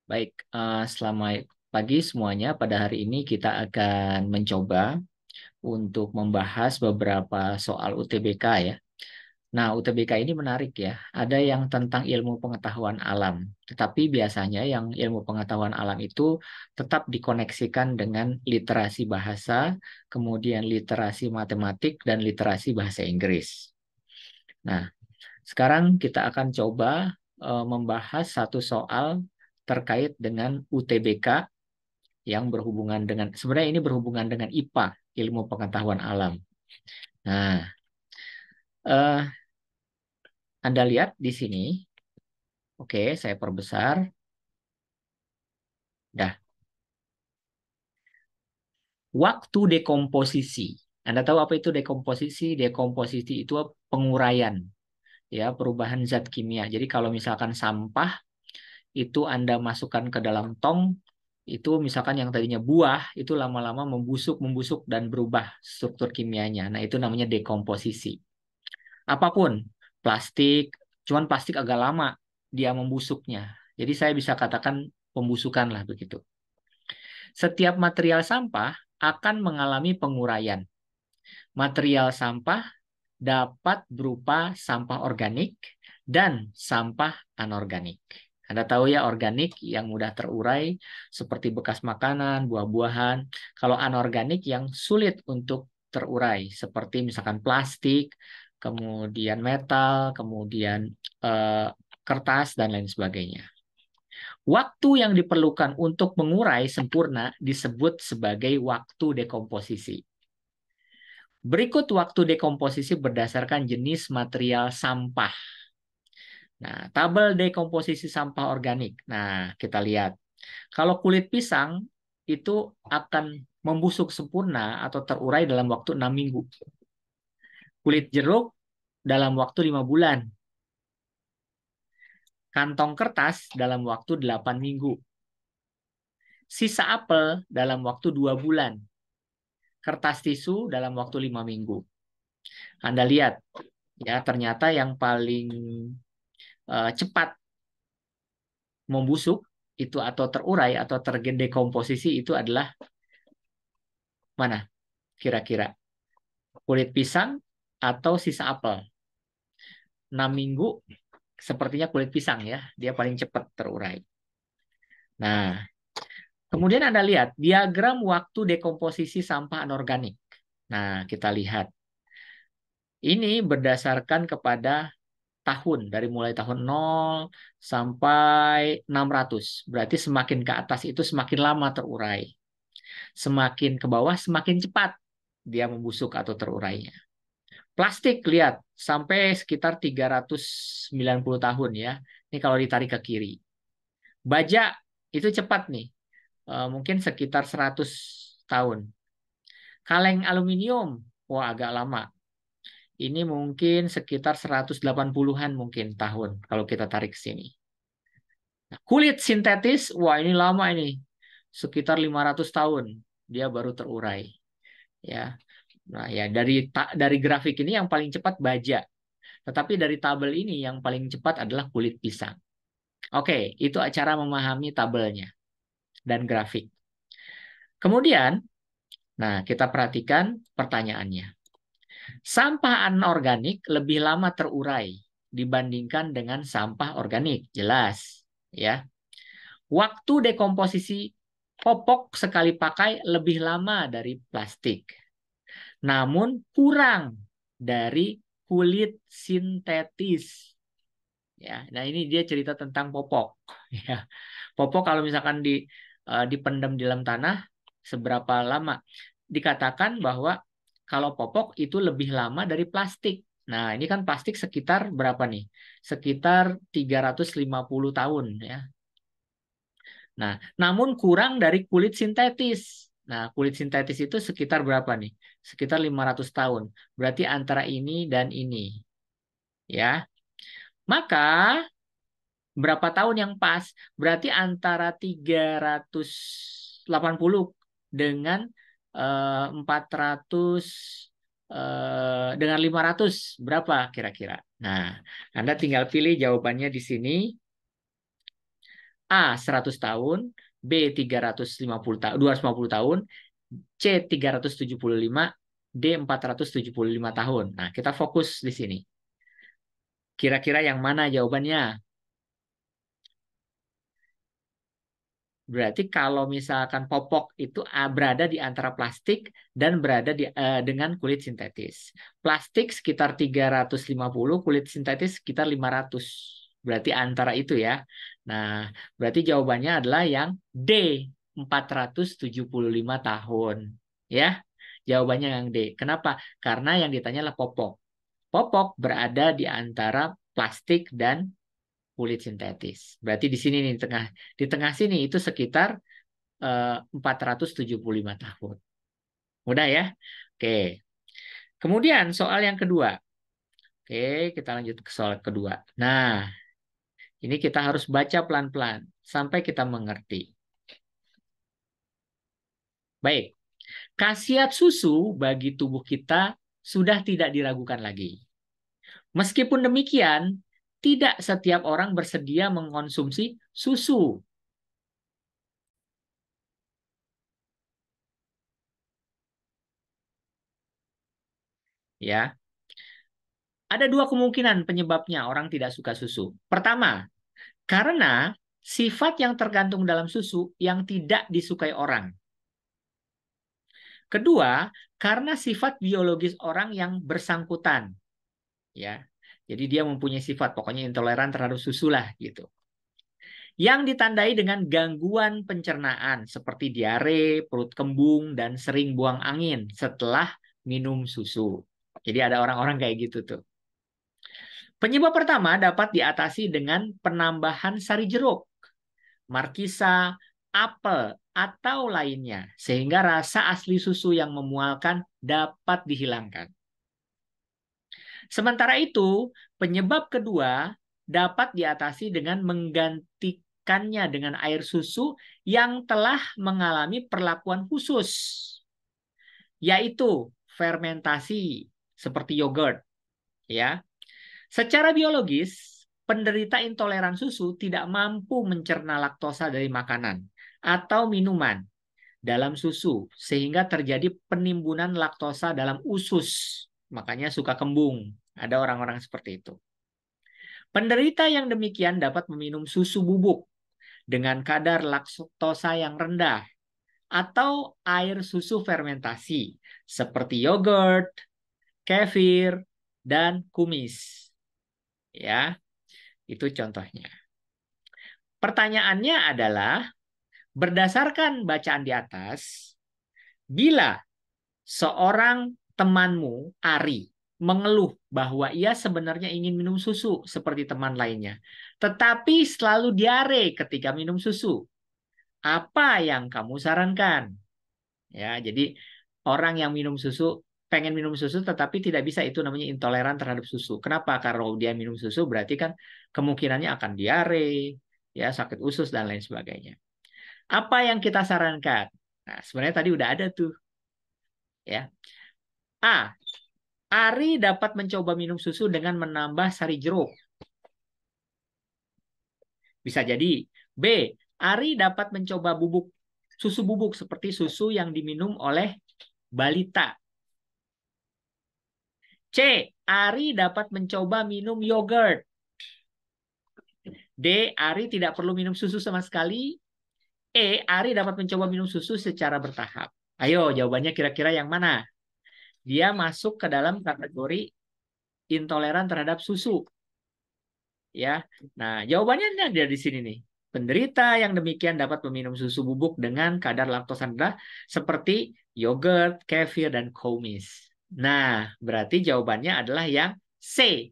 Baik, selamat pagi semuanya. Pada hari ini kita akan mencoba untuk membahas beberapa soal UTBK ya. Nah, UTBK ini menarik ya. Ada yang tentang ilmu pengetahuan alam, tetapi biasanya yang ilmu pengetahuan alam itu tetap dikoneksikan dengan literasi bahasa, kemudian literasi matematik, dan literasi bahasa Inggris. Nah, sekarang kita akan coba membahas satu soal terkait dengan UTBK yang berhubungan dengan, sebenarnya ini berhubungan dengan IPA, ilmu pengetahuan alam. Nah, eh, Anda lihat di sini, oke, saya perbesar. Dah, waktu dekomposisi. Anda tahu apa itu dekomposisi? Dekomposisi itu penguraian, ya, perubahan zat kimia. Jadi kalau misalkan sampah itu Anda masukkan ke dalam tong, itu misalkan yang tadinya buah, itu lama-lama membusuk, membusuk dan berubah struktur kimianya. Nah, itu namanya dekomposisi. Apapun, plastik, cuman plastik agak lama dia membusuknya. Jadi saya bisa katakan pembusukan lah begitu. Setiap material sampah akan mengalami penguraian. Material sampah dapat berupa sampah organik dan sampah anorganik. Anda tahu ya, organik yang mudah terurai seperti bekas makanan, buah-buahan. Kalau anorganik yang sulit untuk terurai seperti misalkan plastik, kemudian metal, kemudian eh, kertas dan lain sebagainya. Waktu yang diperlukan untuk mengurai sempurna disebut sebagai waktu dekomposisi. Berikut waktu dekomposisi berdasarkan jenis material sampah. Nah, tabel dekomposisi sampah organik. Nah, kita lihat. Kalau kulit pisang itu akan membusuk sempurna atau terurai dalam waktu 6 minggu. Kulit jeruk dalam waktu 5 bulan. Kantong kertas dalam waktu 8 minggu. Sisa apel dalam waktu 2 bulan. Kertas tisu dalam waktu 5 minggu. Anda lihat, ya ternyata yang paling cepat membusuk itu atau terurai atau terdekomposisi itu adalah mana kira-kira? Kulit pisang atau sisa apel? 6 minggu sepertinya kulit pisang ya, dia paling cepat terurai. Nah, kemudian Anda lihat diagram waktu dekomposisi sampah anorganik. Nah, kita lihat. Ini berdasarkan kepada tahun, dari mulai tahun 0 sampai 600. Berarti semakin ke atas itu semakin lama terurai. Semakin ke bawah semakin cepat dia membusuk atau terurainya. Plastik lihat sampai sekitar 390 tahun ya. Ini kalau ditarik ke kiri. Baja itu cepat nih. Mungkin sekitar 100 tahun. Kaleng aluminium, wah agak lama. Ini mungkin sekitar 180-an mungkin tahun kalau kita tarik ke sini. Nah, kulit sintetis, wah ini lama ini. Sekitar 500 tahun dia baru terurai, ya. Nah, ya dari grafik ini yang paling cepat baja. Tetapi dari tabel ini yang paling cepat adalah kulit pisang. Oke, itu cara memahami tabelnya dan grafik. Kemudian, nah kita perhatikan pertanyaannya. Sampah anorganik lebih lama terurai dibandingkan dengan sampah organik. Jelas, ya. Waktu dekomposisi popok sekali pakai lebih lama dari plastik, namun kurang dari kulit sintetis. Ya, nah ini dia cerita tentang popok. Ya, popok kalau misalkan dipendam di dalam tanah seberapa lama? Dikatakan bahwa kalau popok itu lebih lama dari plastik. Nah, ini kan plastik sekitar berapa nih? Sekitar 350 tahun ya. Nah, namun kurang dari kulit sintetis. Nah, kulit sintetis itu sekitar berapa nih? Sekitar 500 tahun. Berarti antara ini dan ini. Ya. Maka berapa tahun yang pas? Berarti antara 380 dengan 400 dengan 500 berapa kira-kira? Nah, Anda tinggal pilih jawabannya di sini. A 100 tahun, B 350 tahun, 250 tahun, C 375, D 475 tahun. Nah, kita fokus di sini. Kira-kira yang mana jawabannya? Berarti kalau misalkan popok itu berada di antara plastik dan berada dengan kulit sintetis. Plastik sekitar 350, kulit sintetis sekitar 500. Berarti antara itu ya. Nah, berarti jawabannya adalah yang D, 475 tahun. Ya, jawabannya yang D. Kenapa? Karena yang ditanya adalah popok. Popok berada di antara plastik dan kulit sintetis. Berarti di sini nih di tengah sini itu sekitar 475 tahun. Mudah ya? Oke. Kemudian soal yang kedua. Oke, kita lanjut ke soal kedua. Nah, ini kita harus baca pelan-pelan sampai kita mengerti. Baik, khasiat susu bagi tubuh kita sudah tidak diragukan lagi. Meskipun demikian, tidak setiap orang bersedia mengkonsumsi susu. Ya, ada dua kemungkinan penyebabnya orang tidak suka susu. Pertama, karena sifat yang tergantung dalam susu yang tidak disukai orang. Kedua, karena sifat biologis orang yang bersangkutan, ya. Jadi dia mempunyai sifat pokoknya intoleran terhadap susu lah gitu. Yang ditandai dengan gangguan pencernaan seperti diare, perut kembung dan sering buang angin setelah minum susu. Jadi ada orang-orang kayak gitu tuh. Penyebab pertama dapat diatasi dengan penambahan sari jeruk, markisa, apel, atau lainnya, sehingga rasa asli susu yang memualkan dapat dihilangkan. Sementara itu, penyebab kedua dapat diatasi dengan menggantikannya dengan air susu yang telah mengalami perlakuan khusus, yaitu fermentasi seperti yogurt, ya. Secara biologis, penderita intoleran susu tidak mampu mencerna laktosa dari makanan atau minuman dalam susu, sehingga terjadi penimbunan laktosa dalam usus. Makanya suka kembung. Ada orang-orang seperti itu. Penderita yang demikian dapat meminum susu bubuk dengan kadar laktosa yang rendah atau air susu fermentasi seperti yogurt, kefir, dan kumis. Ya, itu contohnya. Pertanyaannya adalah, berdasarkan bacaan di atas, bila seorang temanmu, Ari, mengeluh bahwa ia sebenarnya ingin minum susu seperti teman lainnya, tetapi selalu diare ketika minum susu, apa yang kamu sarankan? Ya, jadi orang yang minum susu pengen minum susu tetapi tidak bisa, itu namanya intoleran terhadap susu. Kenapa? Karena dia minum susu berarti kan kemungkinannya akan diare, ya sakit usus dan lain sebagainya. Apa yang kita sarankan? Nah, sebenarnya tadi udah ada tuh, ya. A. Ari dapat mencoba minum susu dengan menambah sari jeruk. Bisa jadi. B. Ari dapat mencoba susu bubuk seperti susu yang diminum oleh balita. C. Ari dapat mencoba minum yogurt. D. Ari tidak perlu minum susu sama sekali. E. Ari dapat mencoba minum susu secara bertahap. Ayo, jawabannya kira-kira yang mana? Dia masuk ke dalam kategori intoleran terhadap susu. Ya, nah jawabannya ada di sini nih. Penderita yang demikian dapat meminum susu bubuk dengan kadar laktosa rendah seperti yogurt, kefir, dan kumis. Nah, berarti jawabannya adalah yang C.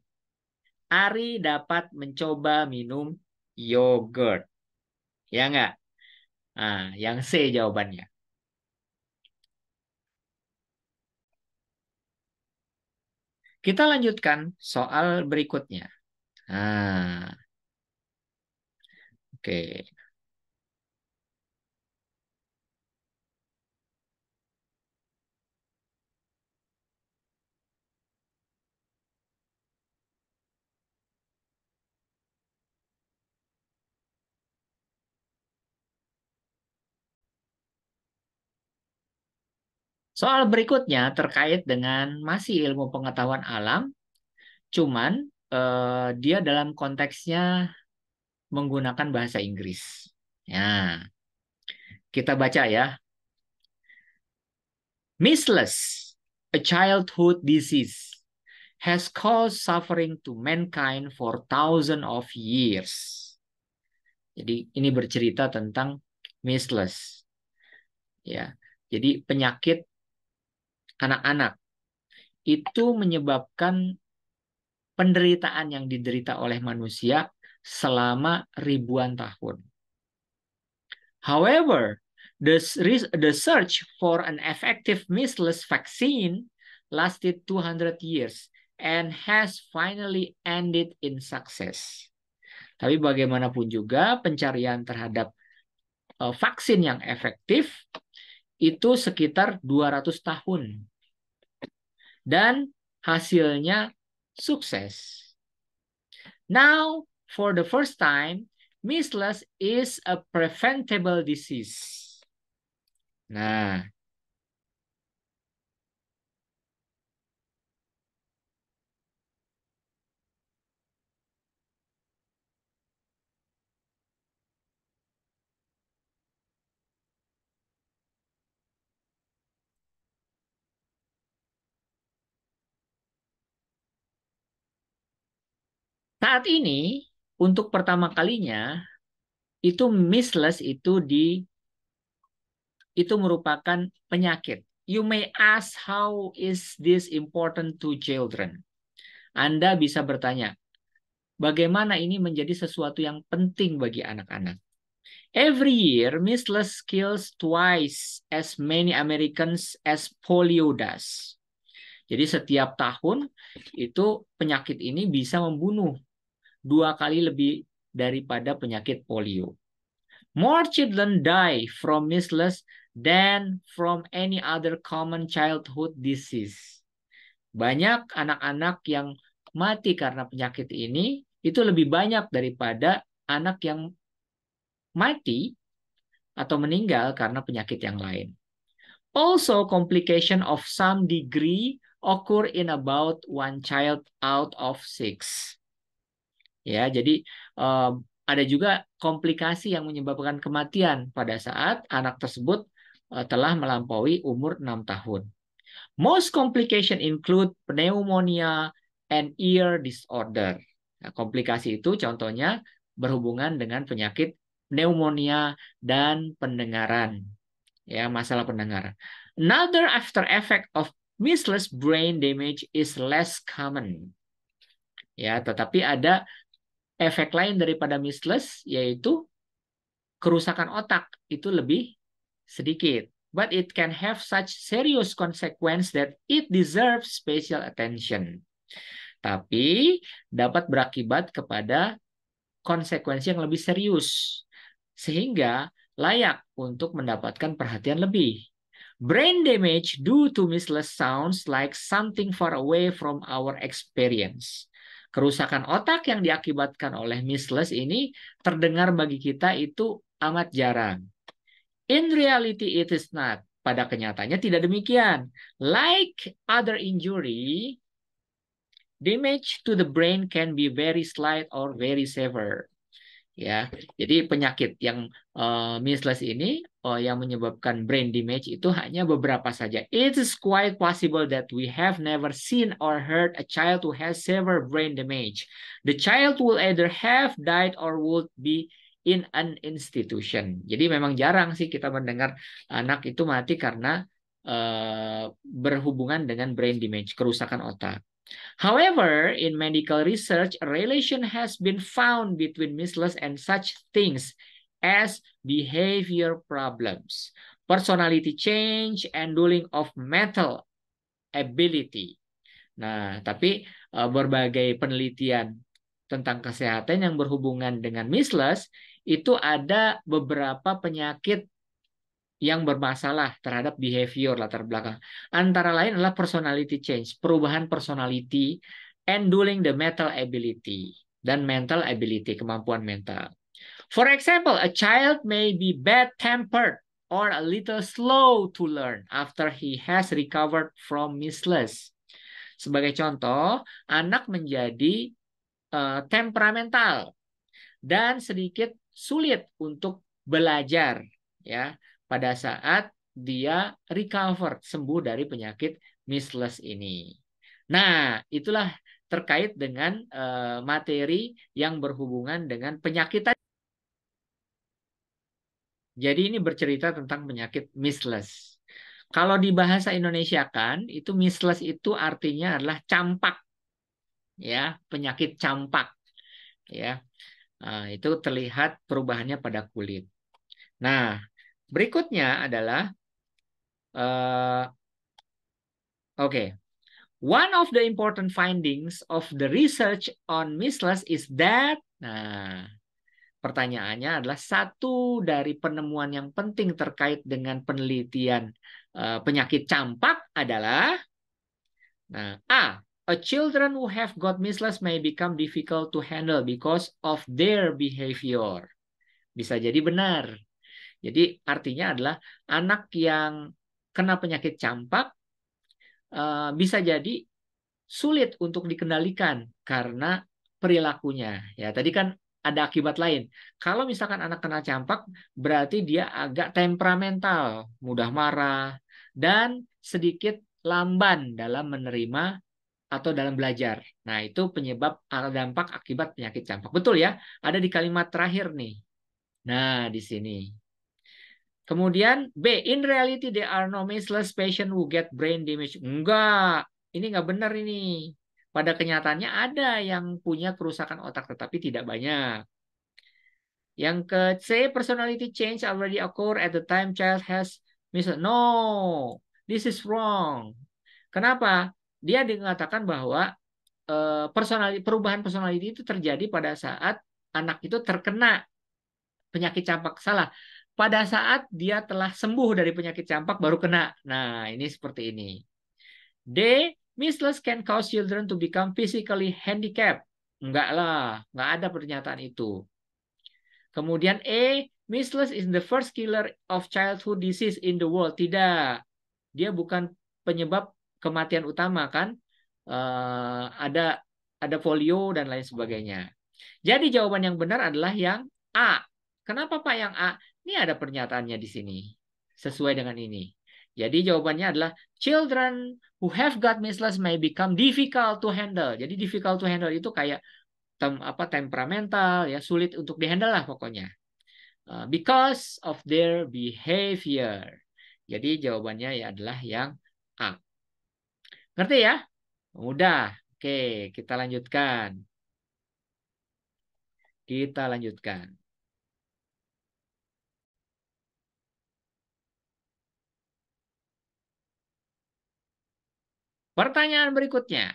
Ari dapat mencoba minum yogurt. Ya enggak? Nah, yang C jawabannya. Kita lanjutkan soal berikutnya. Nah, oke. Soal berikutnya terkait dengan masih ilmu pengetahuan alam, cuman dia dalam konteksnya menggunakan bahasa Inggris. Ya, kita baca ya. Measles, a childhood disease, has caused suffering to mankind for thousands of years. Jadi ini bercerita tentang measles. Ya, jadi penyakit anak-anak itu menyebabkan penderitaan yang diderita oleh manusia selama ribuan tahun. However, the search for an effective measles vaccine lasted 200 years and has finally ended in success. Tapi bagaimanapun juga pencarian terhadap vaksin yang efektif itu sekitar 200 tahun. Dan hasilnya sukses. Now, for the first time, measles is a preventable disease. Nah, saat ini untuk pertama kalinya itu measles itu merupakan penyakit. You may ask how is this important to children? Anda bisa bertanya, bagaimana ini menjadi sesuatu yang penting bagi anak-anak? Every year, measles kills twice as many Americans as polio does. Jadi setiap tahun itu penyakit ini bisa membunuh 2 kali lebih daripada penyakit polio. More children die from measles than from any other common childhood disease. Banyak anak-anak yang mati karena penyakit ini itu lebih banyak daripada anak yang mati atau meninggal karena penyakit yang lain. Also, complication of some degree occur in about 1 child out of 6. Ya, jadi ada juga komplikasi yang menyebabkan kematian pada saat anak tersebut telah melampaui umur 6 tahun. Most complication include pneumonia and ear disorder. Nah, komplikasi itu contohnya berhubungan dengan penyakit pneumonia dan pendengaran. Ya, masalah pendengaran. Another after effect of measles brain damage is less common. Ya, tetapi ada efek lain daripada measles yaitu kerusakan otak itu lebih sedikit. But it can have such serious consequence that it deserves special attention. Tapi dapat berakibat kepada konsekuensi yang lebih serius sehingga layak untuk mendapatkan perhatian lebih. Brain damage due to measles sounds like something far away from our experience. Kerusakan otak yang diakibatkan oleh measles ini terdengar bagi kita itu amat jarang. In reality it is not. Pada kenyataannya tidak demikian. Like other injury, damage to the brain can be very slight or very severe. Ya, jadi penyakit yang measles ini yang menyebabkan brain damage itu hanya beberapa saja. It is quite possible that we have never seen or heard a child who has severe brain damage. The child will either have died or would be in an institution. Jadi memang jarang sih kita mendengar anak itu mati karena berhubungan dengan brain damage, kerusakan otak. However, in medical research, a relation has been found between measles and such things as behavior problems, personality change, and dullling of mental ability. Nah, tapi berbagai penelitian tentang kesehatan yang berhubungan dengan measles itu ada beberapa penyakit yang bermasalah terhadap behavior latar belakang. Antara lain adalah personality change, perubahan personality, and dullling the mental ability, dan mental ability, kemampuan mental. For example, a child may be bad-tempered or a little slow to learn after he has recovered from measles. Sebagai contoh, anak menjadi temperamental dan sedikit sulit untuk belajar ya pada saat dia recover sembuh dari penyakit measles ini. Nah, itulah terkait dengan materi yang berhubungan dengan penyakit. Jadi ini bercerita tentang penyakit measles. Kalau di bahasa Indonesia kan, itu measles itu artinya adalah campak, ya, penyakit campak, ya. Nah, itu terlihat perubahannya pada kulit. Nah, berikutnya adalah, oke. One of the important findings of the research on measles is that, nah, pertanyaannya adalah satu dari penemuan yang penting terkait dengan penelitian penyakit campak adalah, nah, a children who have got measles may become difficult to handle because of their behavior. Bisa jadi benar. Jadi artinya adalah anak yang kena penyakit campak bisa jadi sulit untuk dikendalikan karena perilakunya. Ya, tadi kan ada akibat lain. Kalau misalkan anak kena campak, berarti dia agak temperamental, mudah marah, dan sedikit lamban dalam menerima atau dalam belajar. Nah, itu penyebab dampak akibat penyakit campak. Betul ya? Ada di kalimat terakhir nih. Nah, di sini. Kemudian B, in reality there are no measles patient who get brain damage. Enggak, ini enggak benar ini. Pada kenyataannya ada yang punya kerusakan otak tetapi tidak banyak. Yang ke C, personality change already occur at the time child has measles. No, this is wrong. Kenapa? Dia mengatakan bahwa perubahan personality itu terjadi pada saat anak itu terkena penyakit campak. Salah. Pada saat dia telah sembuh dari penyakit campak baru kena. Nah, ini seperti ini. D. Measles can cause children to become physically handicapped. Enggak lah, enggak ada pernyataan itu. Kemudian E. Measles is the first killer of childhood disease in the world. Tidak. Dia bukan penyebab kematian utama kan. Ada polio dan lain sebagainya. Jadi jawaban yang benar adalah yang A. Kenapa Pak yang A? Ini ada pernyataannya di sini. Sesuai dengan ini. Jadi jawabannya adalah children who have got measles may become difficult to handle. Jadi difficult to handle itu kayak temperamental ya, sulit untuk dihandle lah pokoknya. Because of their behavior. Jadi jawabannya ya adalah yang A. Ngerti ya? Mudah. Oke, kita lanjutkan. Kita lanjutkan. Pertanyaan berikutnya.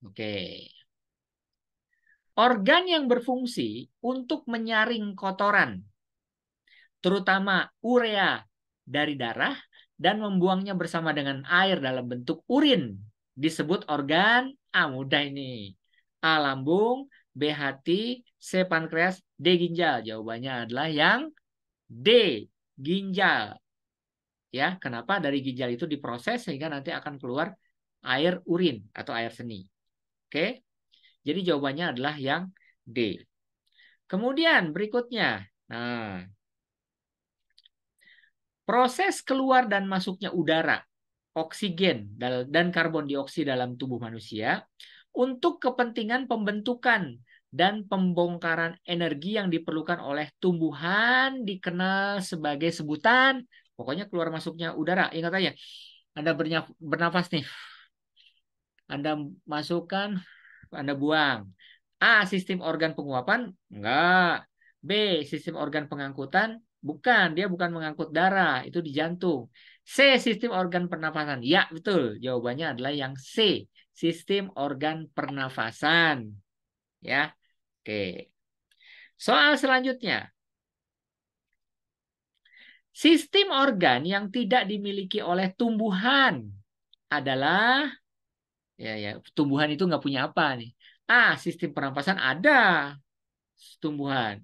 Oke. Organ yang berfungsi untuk menyaring kotoran, terutama urea dari darah dan membuangnya bersama dengan air dalam bentuk urin, disebut organ A. Mudah ini. A. Lambung, B. Hati, C. Pankreas, D. Ginjal. Jawabannya adalah yang D. Ginjal. Ya, kenapa? Dari ginjal itu diproses sehingga nanti akan keluar air urin atau air seni. Oke. Jadi jawabannya adalah yang D. Kemudian berikutnya. Nah, proses keluar dan masuknya udara, oksigen, dan karbon dioksida dalam tubuh manusia untuk kepentingan pembentukan dan pembongkaran energi yang diperlukan oleh tumbuhan dikenal sebagai sebutan, pokoknya keluar masuknya udara. Ingat aja, Anda bernafas nih. Anda masukkan, Anda buang. A. Sistem organ penguapan? Enggak. B. Sistem organ pengangkutan? Bukan. Dia bukan mengangkut darah. Itu di jantung. C. Sistem organ pernafasan? Ya, betul. Jawabannya adalah yang C. Sistem organ pernafasan. Ya. Oke. Soal selanjutnya. Sistem organ yang tidak dimiliki oleh tumbuhan adalah, ya, tumbuhan itu nggak punya apa nih. A. Sistem pernafasan ada tumbuhan.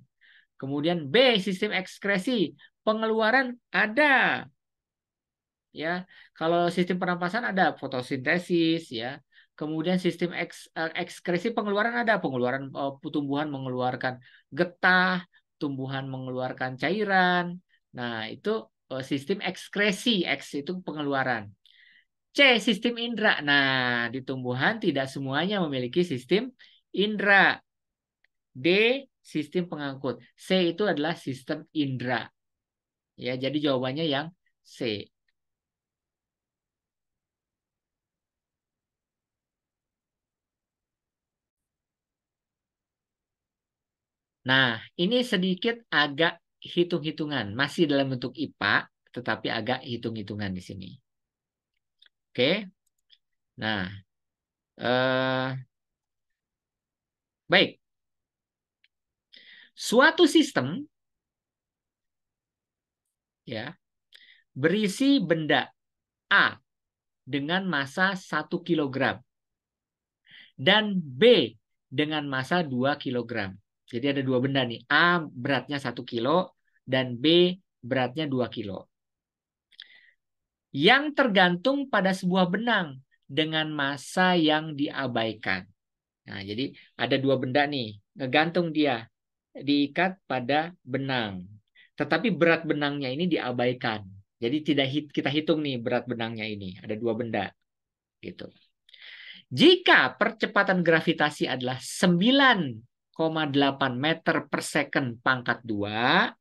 Kemudian B, sistem ekskresi. Pengeluaran ada. Ya, kalau sistem pernapasan ada fotosintesis, ya. Kemudian sistem ekskresi pengeluaran ada, pengeluaran tumbuhan mengeluarkan getah, tumbuhan mengeluarkan cairan. Nah, itu sistem ekskresi, X itu pengeluaran. C, sistem indera. Nah, di tumbuhan tidak semuanya memiliki sistem indera. D, sistem pengangkut. C itu adalah sistem indera. Ya, jadi jawabannya yang C. Nah, ini sedikit agak hitung-hitungan. Masih dalam bentuk IPA, tetapi agak hitung-hitungan di sini. Oke. Nah, baik. Suatu sistem ya berisi benda A dengan massa 1 kg dan B dengan massa 2 kg. Jadi ada dua benda nih. A beratnya 1 kilo dan B beratnya 2 kilo. Yang tergantung pada sebuah benang dengan massa yang diabaikan. Nah, jadi ada dua benda nih, ngegantung dia, diikat pada benang. Tetapi berat benangnya ini diabaikan. Jadi tidak kita hitung nih berat benangnya ini. Ada dua benda, gitu. Jika percepatan gravitasi adalah 9,8 meter per second pangkat 2,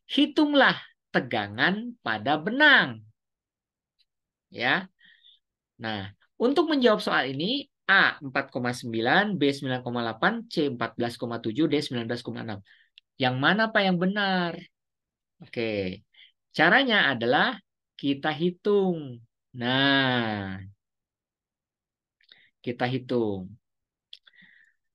hitunglah tegangan pada benang. Ya. Nah, untuk menjawab soal ini, A 4,9, B 9,8, C 14,7, D 19,6. Yang mana Pak yang benar? Oke. Caranya adalah kita hitung. Nah, kita hitung.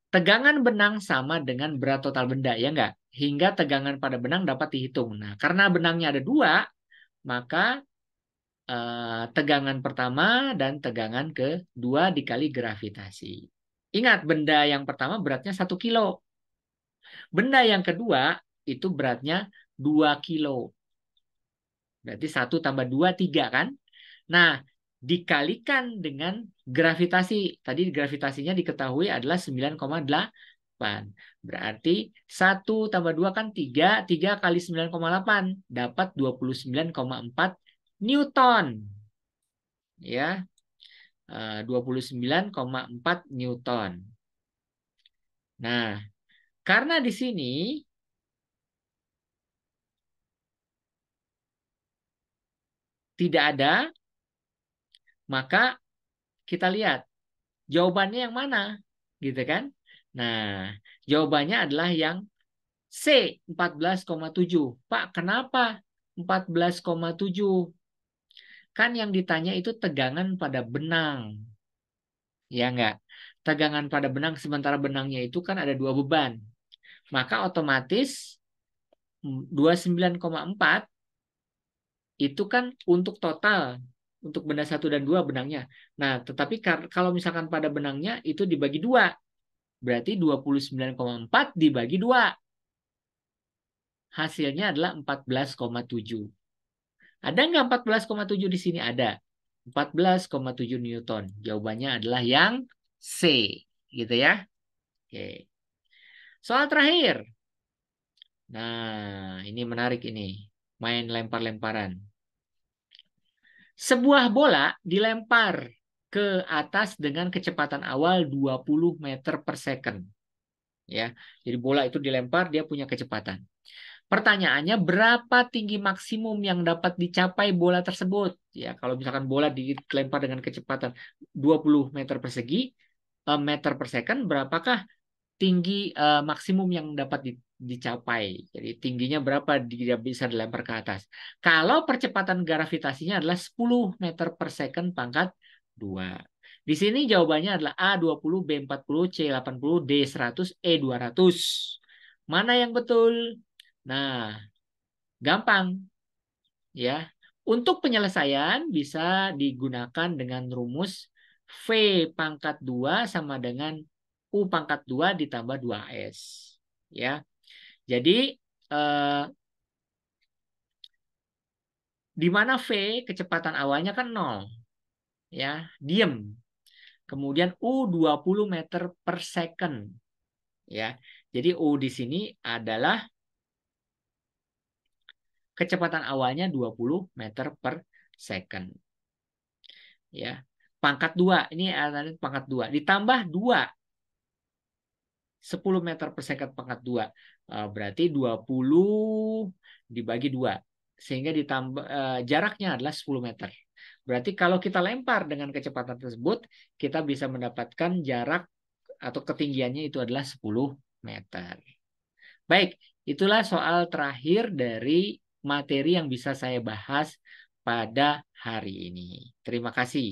Tegangan benang sama dengan berat total benda, ya enggak? Hingga tegangan pada benang dapat dihitung. Nah, karena benangnya ada dua, maka tegangan pertama dan tegangan kedua dikali gravitasi. Ingat, benda yang pertama beratnya 1 kilo. Benda yang kedua itu beratnya 2 kilo. Berarti 1 tambah 2, 3 kan? Nah, dikalikan dengan gravitasi. Tadi gravitasinya diketahui adalah 9,8. Berarti 1 tambah 2 kan 3. 3 kali 9,8 dapat 29,4 Newton. Ya, 29,4 Newton. Nah, karena di sini tidak ada, maka kita lihat jawabannya yang mana, gitu kan? Nah, jawabannya adalah yang C, 14,7. Pak, kenapa 14,7? Kan yang ditanya itu tegangan pada benang. Ya enggak? Tegangan pada benang, sementara benangnya itu kan ada dua beban. Maka otomatis 29,4 itu kan untuk total, untuk benda 1 dan 2 benangnya. Nah, tetapi kalau misalkan pada benangnya itu dibagi 2, berarti 29,4 dibagi 2. Hasilnya adalah 14,7. Ada nggak 14,7 di sini? Ada. 14,7 Newton. Jawabannya adalah yang C. Gitu ya. Oke. Soal terakhir. Nah, ini menarik ini. Main lempar-lemparan. Sebuah bola dilempar ke atas dengan kecepatan awal 20 meter per second. Ya. Jadi bola itu dilempar, dia punya kecepatan. Pertanyaannya, berapa tinggi maksimum yang dapat dicapai bola tersebut? Ya, kalau misalkan bola dilempar dengan kecepatan 20 meter persegi, meter per second, berapakah tinggi maksimum yang dapat dicapai? Jadi tingginya berapa dia bisa dilempar ke atas? Kalau percepatan gravitasinya adalah 10 meter per second pangkat 2. Di sini jawabannya adalah A 20, B 40, C 80, D 100, E 200. Mana yang betul? Nah, gampang ya. Untuk penyelesaian bisa digunakan dengan rumus V pangkat 2 sama dengan U pangkat 2 ditambah 2S. Ya. Jadi eh, di mana V kecepatan awalnya kan 0, ya, diem. Kemudian U 20 meter per second, ya. Jadi U di sini adalah kecepatan awalnya 20 meter per second, ya. Pangkat 2, ini adalah pangkat 2 ditambah 2, 10 meter per second pangkat 2. Berarti 20 dibagi 2. Sehingga ditambah jaraknya adalah 10 meter. Berarti kalau kita lempar dengan kecepatan tersebut, kita bisa mendapatkan jarak atau ketinggiannya itu adalah 10 meter. Baik, itulah soal terakhir dari materi yang bisa saya bahas pada hari ini. Terima kasih.